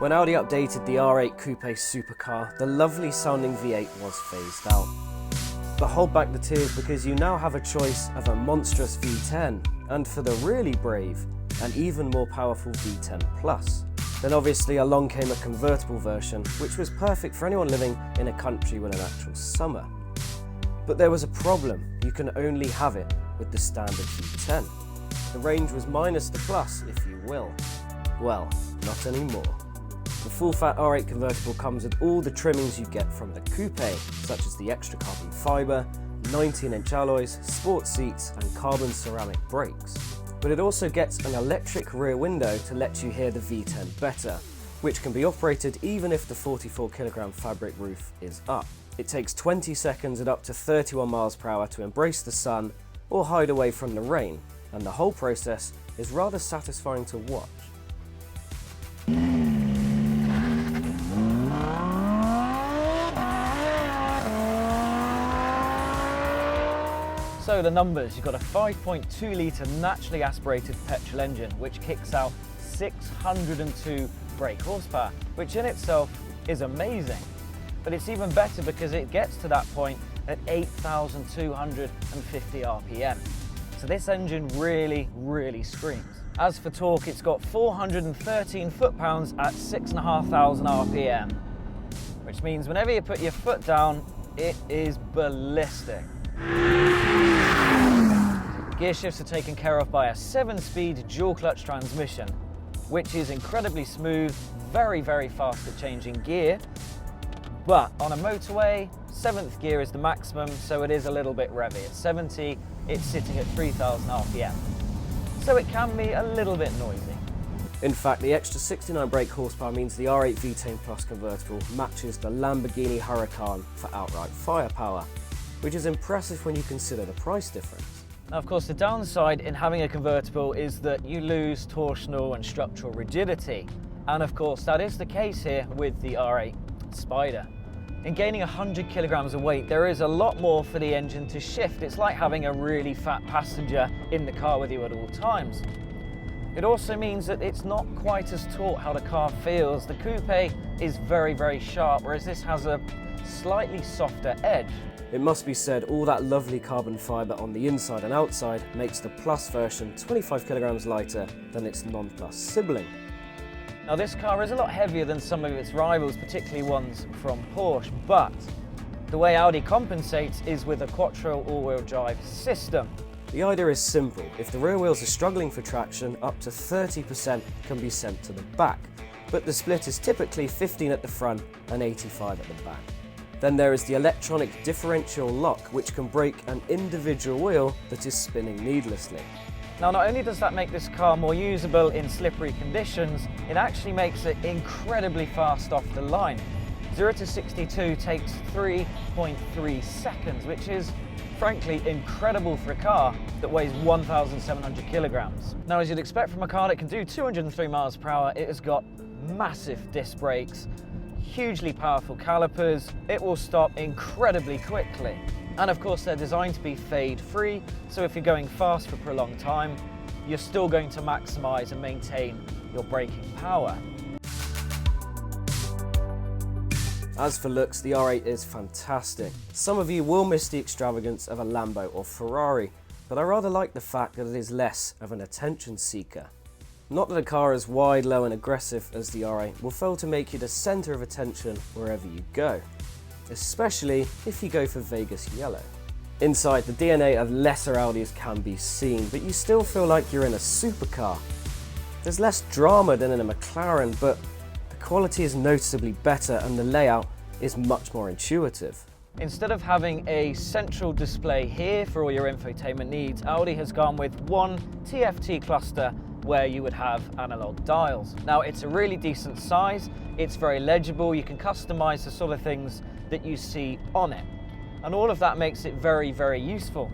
When Audi updated the R8 Coupe Supercar, the lovely sounding V8 was phased out. But hold back the tears, because you now have a choice of a monstrous V10, and for the really brave, an even more powerful V10 Plus. Then obviously along came a convertible version, which was perfect for anyone living in a country with an actual summer. But there was a problem: you can only have it with the standard V10. The range was minus the plus, if you will. Well, not anymore. The full-fat R8 convertible comes with all the trimmings you get from the Coupe, such as the extra carbon fibre, 19-inch alloys, sports seats and carbon ceramic brakes. But it also gets an electric rear window to let you hear the V10 better, which can be operated even if the 44kg fabric roof is up. It takes 20 seconds at up to 31 miles per hour to embrace the sun or hide away from the rain, and the whole process is rather satisfying to watch. So the numbers: you've got a 5.2 litre naturally aspirated petrol engine which kicks out 602 brake horsepower, which in itself is amazing. But it's even better because it gets to that point at 8,250 RPM. So this engine really screams. As for torque, it's got 413 foot-pounds at 6,500 RPM, which means whenever you put your foot down, it is ballistic. Gear shifts are taken care of by a 7-speed dual-clutch transmission, which is incredibly smooth, very fast at changing gear. But on a motorway, 7th gear is the maximum, so it is a little bit revvy. At 70, it's sitting at 3,000 RPM. So it can be a little bit noisy. In fact, the extra 69 brake horsepower means the R8 V10 Plus convertible matches the Lamborghini Huracan for outright firepower, which is impressive when you consider the price difference. Now, of course, the downside in having a convertible is that you lose torsional and structural rigidity. And of course, that is the case here with the R8 Spyder. In gaining 100 kilograms of weight, there is a lot more for the engine to shift. It's like having a really fat passenger in the car with you at all times. It also means that it's not quite as taut how the car feels. The Coupe is very sharp, whereas this has a slightly softer edge. It must be said, all that lovely carbon fibre on the inside and outside makes the Plus version 25 kilograms lighter than its non-Plus sibling. Now, this car is a lot heavier than some of its rivals, particularly ones from Porsche, but the way Audi compensates is with a Quattro all-wheel drive system. The idea is simple: if the rear wheels are struggling for traction, up to 30% can be sent to the back, but the split is typically 15 at the front and 85 at the back. Then there is the electronic differential lock, which can break an individual wheel that is spinning needlessly. Now, not only does that make this car more usable in slippery conditions, it actually makes it incredibly fast off the line. 0 to 62 takes 3.3 seconds, which is frankly incredible for a car that weighs 1,700 kilograms. Now, as you'd expect from a car that can do 203 miles per hour, it has got massive disc brakes, hugely powerful calipers. It will stop incredibly quickly. And of course, they're designed to be fade-free, so if you're going fast for a prolonged time, you're still going to maximize and maintain your braking power. As for looks, the R8 is fantastic. Some of you will miss the extravagance of a Lambo or Ferrari, but I rather like the fact that it is less of an attention seeker. Not that a car as wide, low and aggressive as the R8 will fail to make you the centre of attention wherever you go, especially if you go for Vegas yellow. Inside, the DNA of lesser Audis can be seen, but you still feel like you're in a supercar. There's less drama than in a McLaren, but the quality is noticeably better and the layout is much more intuitive. Instead of having a central display here for all your infotainment needs, Audi has gone with one TFT cluster where you would have analog dials. Now, it's a really decent size, it's very legible, you can customize the sort of things that you see on it, and all of that makes it very useful.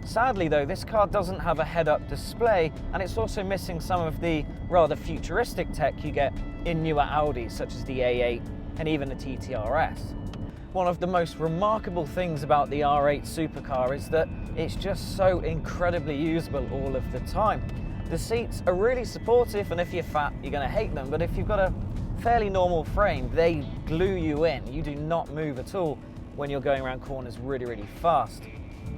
Sadly though, this car doesn't have a head-up display, and it's also missing some of the rather futuristic tech you get in newer Audis, such as the A8 and even the TTRS. One of the most remarkable things about the R8 supercar is that it's just so incredibly usable all of the time. The seats are really supportive, and if you're fat, you're going to hate them, but if you've got a fairly normal frame, they glue you in. You do not move at all when you're going around corners really, really fast.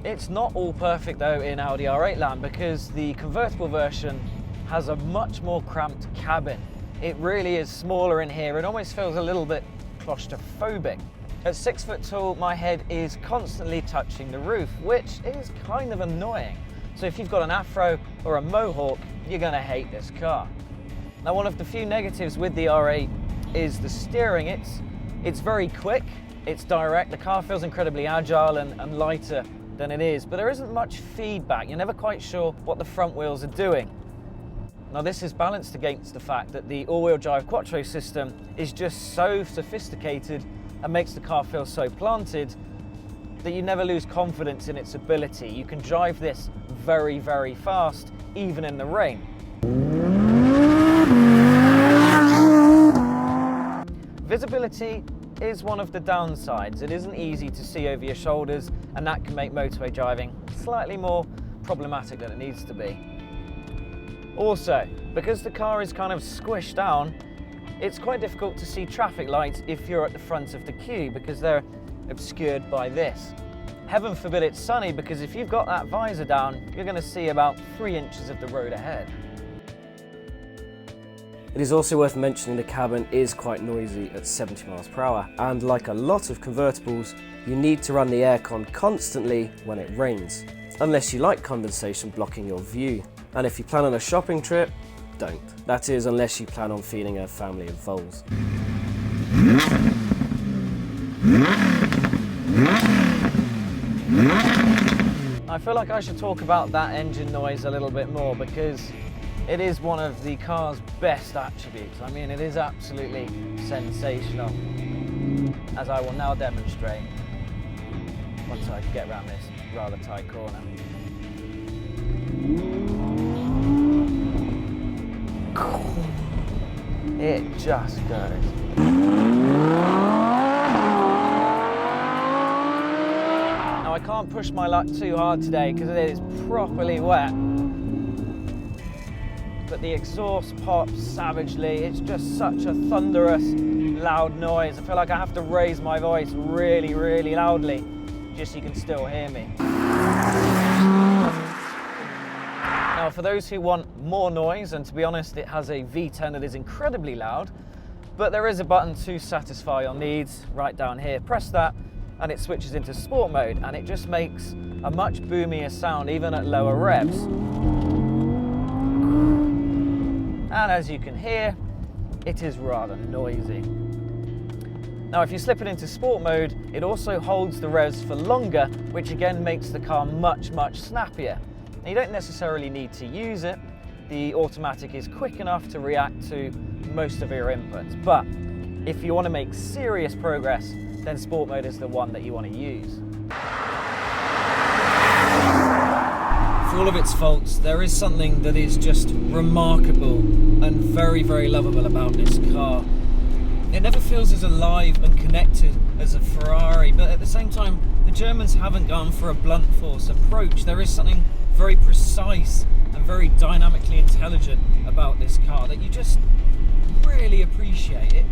It's not all perfect though in Audi R8 land, because the convertible version has a much more cramped cabin. It really is smaller in here. It almost feels a little bit claustrophobic. At 6 foot tall, my head is constantly touching the roof, which is kind of annoying. So if you've got an afro or a mohawk, you're gonna hate this car. Now, one of the few negatives with the R8 is the steering. It's very quick, it's direct, the car feels incredibly agile and lighter than it is, but there isn't much feedback. You're never quite sure what the front wheels are doing. Now, this is balanced against the fact that the all-wheel drive quattro system is just so sophisticated and makes the car feel so planted that you never lose confidence in its ability. You can drive this very, very fast, even in the rain. Visibility is one of the downsides. It isn't easy to see over your shoulders, and that can make motorway driving slightly more problematic than it needs to be. Also, because the car is kind of squished down, it's quite difficult to see traffic lights if you're at the front of the queue, because they're obscured by this. Heaven forbid it's sunny, because if you've got that visor down, you're going to see about 3 inches of the road ahead. It is also worth mentioning the cabin is quite noisy at 70 miles per hour, and like a lot of convertibles, you need to run the aircon constantly when it rains, unless you like condensation blocking your view. And if you plan on a shopping trip, don't. That is, unless you plan on feeding a family of voles. I feel like I should talk about that engine noise a little bit more, because it is one of the car's best attributes. I mean, it is absolutely sensational, as I will now demonstrate once I get around this rather tight corner. It just goes. Now, I can't push my luck too hard today because it is properly wet, but the exhaust pops savagely. It's just such a thunderous, loud noise. I feel like I have to raise my voice really, really loudly just so you can still hear me. Now, for those who want more noise, and to be honest, it has a V10 that is incredibly loud, but there is a button to satisfy your needs right down here. Press that and it switches into sport mode, and it just makes a much boomier sound even at lower revs. And as you can hear, it is rather noisy. Now, if you slip it into sport mode, it also holds the revs for longer, which again makes the car much, much snappier. Now, you don't necessarily need to use it. The automatic is quick enough to react to most of your inputs, but if you want to make serious progress, then sport mode is the one that you want to use. For all of its faults, there is something that is just remarkable and very, very lovable about this car. It never feels as alive and connected as a Ferrari, but at the same time, the Germans haven't gone for a blunt force approach. There is something very precise and very dynamically intelligent about this car that you just really appreciate.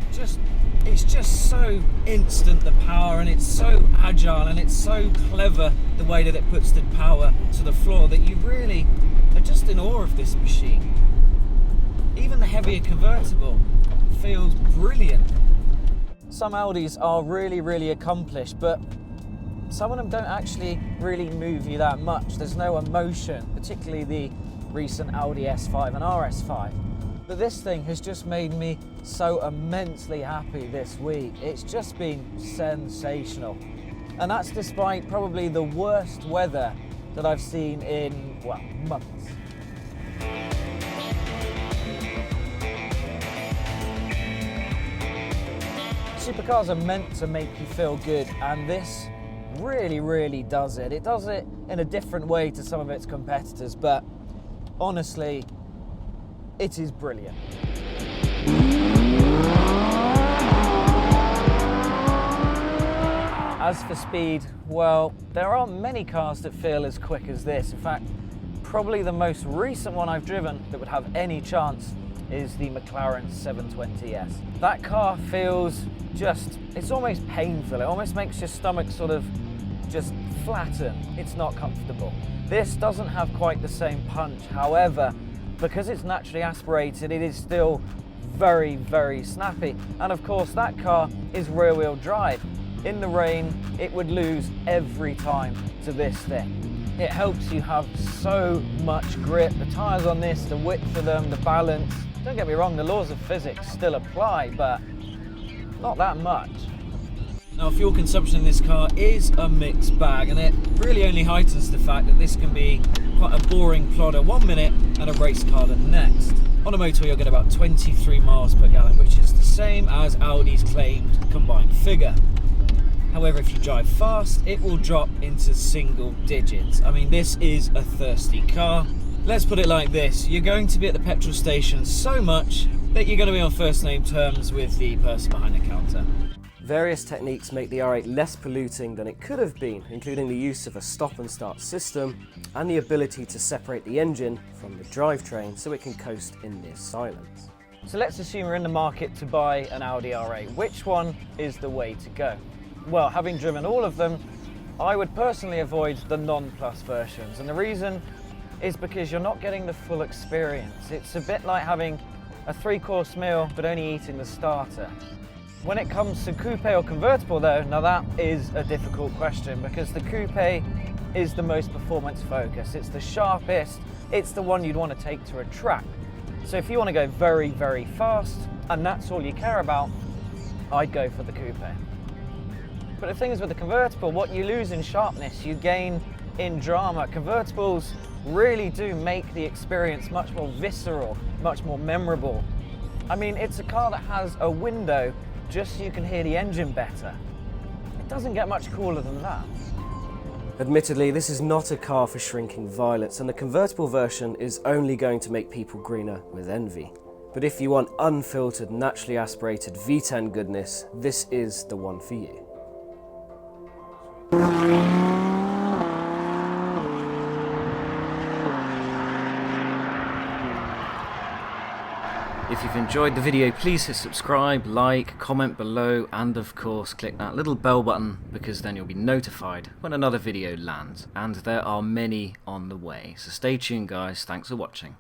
It's just so instant, the power, and it's so agile, and it's so clever the way that it puts the power to the floor, that you really are just in awe of this machine. Even the heavier convertible feels brilliant. Some Audis are really, really accomplished, but some of them don't actually really move you that much. There's no emotion, particularly the recent Audi S5 and RS5. But this thing has just made me so immensely happy this week. It's just been sensational. And that's despite probably the worst weather that I've seen in, well, months. Supercars are meant to make you feel good, and this really, really does it. It does it in a different way to some of its competitors, but honestly, it is brilliant. As for speed, well, there aren't many cars that feel as quick as this. In fact, probably the most recent one I've driven that would have any chance is the McLaren 720S. That car feels just, it's almost painful. It almost makes your stomach sort of just flatten. It's not comfortable. This doesn't have quite the same punch. However, because it's naturally aspirated, it is still very, very snappy. And of course, that car is rear-wheel drive. In the rain, it would lose every time to this thing. It helps you have so much grip. The tyres on this, the width of them, the balance. Don't get me wrong, the laws of physics still apply, but not that much. Now, fuel consumption in this car is a mixed bag, and it really only heightens the fact that this can be quite a boring plodder 1 minute and a race car the next. On a motorway, you'll get about 23 miles per gallon, which is the same as Audi's claimed combined figure. However, if you drive fast, it will drop into single digits. I mean, this is a thirsty car. Let's put it like this, you're going to be at the petrol station so much that you're going to be on first name terms with the person behind the counter. Various techniques make the R8 less polluting than it could have been, including the use of a stop and start system and the ability to separate the engine from the drivetrain so it can coast in near silence. So let's assume you're in the market to buy an Audi R8. Which one is the way to go? Well, having driven all of them, I would personally avoid the non-plus versions, and the reason is because you're not getting the full experience. It's a bit like having a 3-course meal but only eating the starter. When it comes to coupe or convertible though, now that is a difficult question because the coupe is the most performance focused. It's the sharpest, it's the one you'd want to take to a track. So if you want to go very, very fast and that's all you care about, I'd go for the coupe. But the thing is with the convertible, what you lose in sharpness, you gain in drama. Convertibles really do make the experience much more visceral, much more memorable. I mean, it's a car that has a window just so you can hear the engine better. It doesn't get much cooler than that. Admittedly, this is not a car for shrinking violets, and the convertible version is only going to make people greener with envy. But if you want unfiltered, naturally aspirated V10 goodness, this is the one for you. If you've enjoyed the video, please hit subscribe, like, comment below, and of course click that little bell button because then you'll be notified when another video lands. And there are many on the way, so stay tuned guys, thanks for watching.